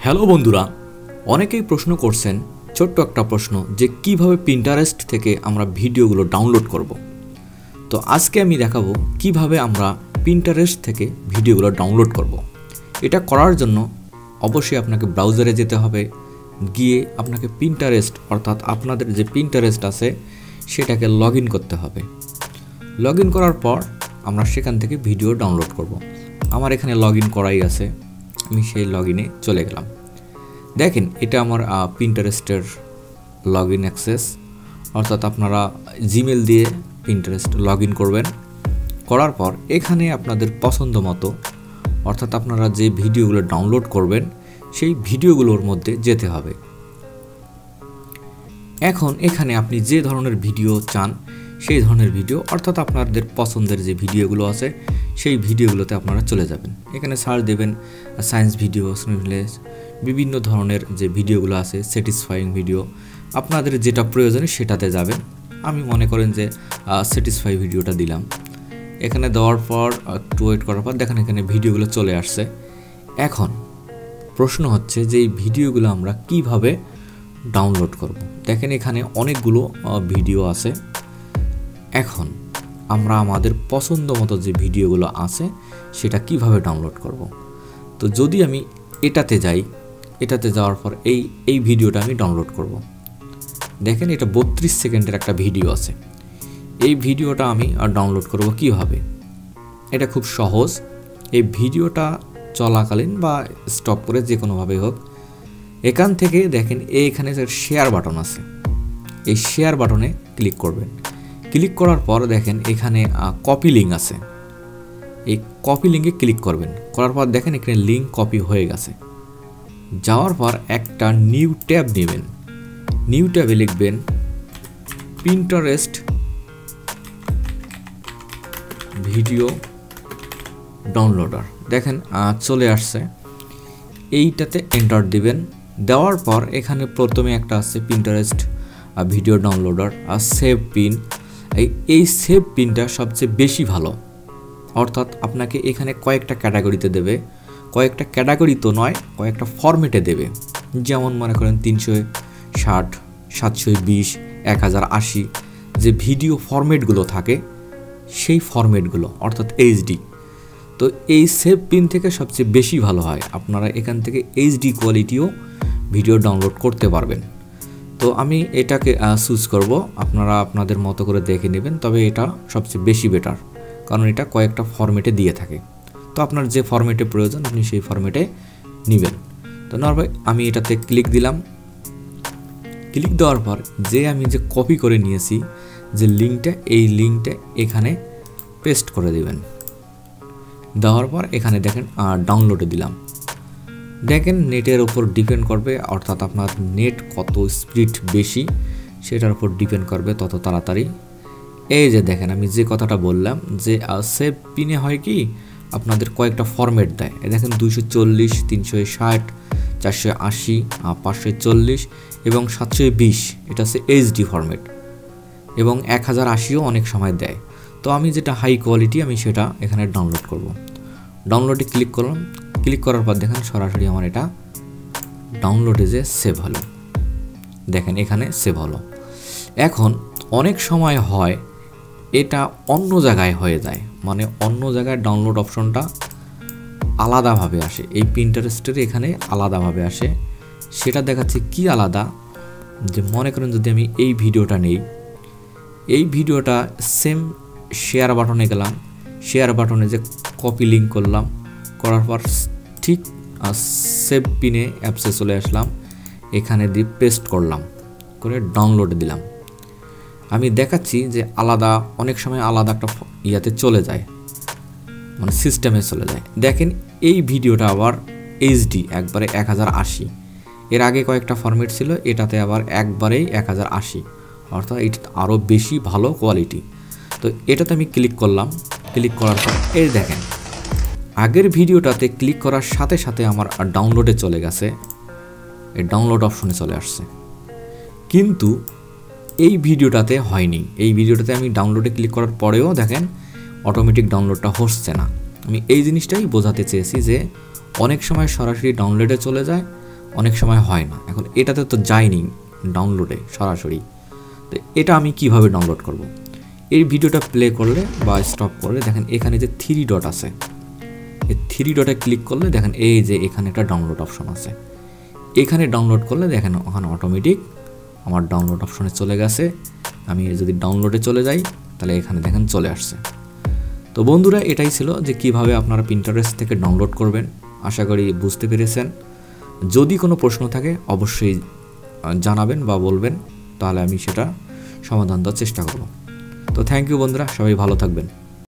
Hello বন্ধুরা, অনেকেই প্রশ্ন করছেন ছোট্ট একটা প্রশ্ন যে কিভাবে পিন্টারেস্ট থেকে আমরা ভিডিওগুলো ডাউনলোড করব। তো আজকে আমি দেখাবো কিভাবে আমরা পিন্টারেস্ট থেকে ভিডিওগুলো ডাউনলোড করব। এটা করার জন্য অবশ্যই আপনাকে ব্রাউজারে যেতে হবে, গিয়ে আপনাকে পিন্টারেস্ট অর্থাৎ আপনাদের যে পিন্টারেস্ট আছে সেটাকে লগ ইন করতে হবে। লগ ইন করার পর আমরা সেখান থেকে ভিডিও ডাউনলোড করব। আমার এখানে লগ ইন করাই আছে, আমি সেই লগ ইনে চলে গেলাম। দেখেন এটা আমার পিন্টারেস্টের লগ ইন অ্যাক্সেস, অর্থাৎ আপনারা জিমেল দিয়ে পিন্টারেস্ট লগ ইন করবেন। করার পর এখানে আপনাদের পছন্দ মতো অর্থাৎ আপনারা যে ভিডিওগুলো ডাউনলোড করবেন সেই ভিডিওগুলোর মধ্যে যেতে হবে। এখন এখানে আপনি যে ধরনের ভিডিও চান সেই ধরনের ভিডিও অর্থাৎ আপনাদের পছন্দের যে ভিডিওগুলো আছে সেই ভিডিওগুলোতে আপনারা চলে যাবেন। এখানে সার্চ দেবেন সায়েন্স ভিডিও, বিভিন্ন ধরনের যে ভিডিওগুলো আছে, স্যাটিসফাইং ভিডিও, আপনাদের যেটা প্রয়োজনে সেটাতে যাবেন। আমি মনে করেন যে স্যাটিসফাই ভিডিওটা দিলাম। এখানে দেওয়ার পর একটু ওয়েট করার পর দেখেন এখানে ভিডিওগুলো চলে আসছে। এখন প্রশ্ন হচ্ছে যে এই ভিডিওগুলো আমরা কিভাবে ডাউনলোড করব। দেখেন এখানে অনেকগুলো ভিডিও আছে। এখন আমরা আমাদের পছন্দ মতো যে ভিডিওগুলো আছে সেটা কিভাবে ডাউনলোড করব। তো যদি আমি এটাতে যাই, এটাতে যাওয়ার পর এই ভিডিওটা আমি ডাউনলোড করব। দেখেন এটা 32 সেকেন্ডের একটা ভিডিও আছে। এই ভিডিওটা আমি ডাউনলোড করব কিভাবে। এটা খুব সহজ। এই ভিডিওটা চলাকালীন বা স্টপ করে যে কোনোভাবেই হোক, এখান থেকে দেখেন এইখানে শেয়ার বাটন আছে, এই শেয়ার বাটনে ক্লিক করবেন। ক্লিক করার পর দেখেন এখানে কপি লিঙ্ক আছে, এই কপি লিঙ্কে ক্লিক করবেন। করার পর দেখেন এখানে লিঙ্ক কপি হয়ে গেছে। যাওয়ার পর একটা নিউ ট্যাব নেবেন। নিউ ট্যাবে লিখবেন পিন্টারেস্ট ভিডিও ডাউনলোডার। দেখেন চলে আসছে, এইটাতে এন্টার দিবেন। দেওয়ার পর এখানে প্রথমে একটা আছে পিন্টারেস্ট ভিডিও ডাউনলোডার আর সেভ পিন। এই সেভ পিনটা সবচেয়ে বেশি ভালো, অর্থাৎ আপনাকে এখানে কয়েকটা ক্যাটাগরিতে দেবে, কয়েকটা ক্যাটাগরি তো নয়, কয়েকটা ফরম্যাটে দেবে। যেমন মনে করেন 360, 720, 1080 যে ভিডিও ফরম্যাটগুলো থাকে সেই ফরম্যাটগুলো অর্থাৎ এইচডি। তো এই সেভ পিন থেকে সবচেয়ে বেশি ভালো হয়, আপনারা এখান থেকে এইচডি কোয়ালিটিও ভিডিও ডাউনলোড করতে পারবেন। তো আমি এটাকে চুজ করব, আপনারা আপনাদের মতো করে দেখে নেবেন। তবে এটা সবচেয়ে বেশি বেটার, কারণ এটা কয়েকটা ফরম্যাটে দিয়ে থাকে। তো আপনার যে ফরম্যাটে প্রয়োজন আপনি সেই ফরম্যাটে নেবেন। তো নর্মালি আমি এটাতে ক্লিক দিলাম। ক্লিক দেওয়ার পর আমি যে কপি করে নিয়েছি যে লিঙ্কটা, এই লিঙ্কটা এখানে পেস্ট করে দেবেন। দেওয়ার পর এখানে দেখেন ডাউনলোডে দিলাম। দেখেন নেটের উপর ডিপেন্ড করবে, অর্থাৎ আপনার নেট কত স্পিড বেশি সেটার উপর ডিপেন্ড করবে তত তাড়াতাড়ি। এই যে দেখেন আমি যে কথাটা বললাম যে সেভ পিনে হয় কি আপনাদের কয়েকটা ফরম্যাট দেয়। দেখেন 240, 360, 480, 540 এবং 720 এটা হচ্ছে এইচডি ফরম্যাট, এবং 1080ও অনেক সময় দেয়। তো আমি যেটা হাই কোয়ালিটি আমি সেটা এখানে ডাউনলোড করব। ডাউনলোডে ক্লিক করলাম। ক্লিক করার পর দেখেন সরাসরি আমার এটা ডাউনলোডে যে সেভ হলো। দেখেন এখানে সেভ হলো। এখন অনেক সময় হয় এটা অন্য জায়গায় হয়ে যায়, মানে অন্য জায়গায় ডাউনলোড অপশনটা আলাদাভাবে আসে, এই পিন্টারেস্টের এখানে আলাদাভাবে আসে। সেটা দেখাচ্ছে কি আলাদা, যে মনে করেন যদি আমি এই ভিডিওটা নেই, এই ভিডিওটা সেম শেয়ার বাটনে গেলাম, শেয়ার বাটনে যে কপি লিঙ্ক করলাম, করার পর ঠিক সেভ পিনে অ্যাপসে চলে আসলাম, এখানে দিয়ে পেস্ট করলাম, করে ডাউনলোডে দিলাম। আমি দেখাচ্ছি যে আলাদা, অনেক সময় আলাদা একটা ইয়াতে চলে যায়, মানে সিস্টেমে চলে যায়। দেখেন এই ভিডিওটা আবার এইচডি একবারে 1080, এর আগে কয়েকটা ফরম্যাট ছিল, এটাতে আবার একবারেই 1080, অর্থাৎ এটা আরও বেশি ভালো কোয়ালিটি। তো এটাতে আমি ক্লিক করলাম। ক্লিক করার পর এই দেখেন আগের ভিডিওটাতে ক্লিক করার সাথে সাথে আমার ডাউনলোডে চলে গেছে, এই ডাউনলোড অপশনে চলে আসছে। কিন্তু এই ভিডিওটাতে হয়নি। এই ভিডিওটাতে আমি ডাউনলোডে ক্লিক করার পরেও দেখেন অটোমেটিক ডাউনলোডটা হচ্ছে না। আমি এই জিনিসটাই বোঝাতে চেয়েছি যে অনেক সময় সরাসরি ডাউনলোডে চলে যায়, অনেক সময় হয় না। এখন এটাতে তো যায়নি ডাউনলোডে সরাসরি, তো এটা আমি কিভাবে ডাউনলোড করব? এই ভিডিওটা প্লে করলে বা স্টপ করলে দেখেন এখানে যে 3 ডট আছে, এই 3 ডটে ক্লিক করলে দেখেন এই যে এখানে একটা ডাউনলোড অপশন আছে, এখানে ডাউনলোড করলে দেখেন ওখানে অটোমেটিক আমার ডাউনলোড অপশনে চলে গেছে। আমি যদি ডাউনলোডে চলে যাই তাহলে এখানে দেখেন চলে আসছে। তো বন্ধুরা, এটাই ছিল যে কিভাবে আপনারা পিন্টারেস্ট থেকে ডাউনলোড করবেন। আশা করি বুঝতে পেরেছেন। যদি কোনো প্রশ্ন থাকে অবশ্যই জানাবেন বা বলবেন, তাহলে আমি সেটা সমাধান দেওয়ার চেষ্টা করব। তো থ্যাংক ইউ বন্ধুরা, সবাই ভালো থাকবেন।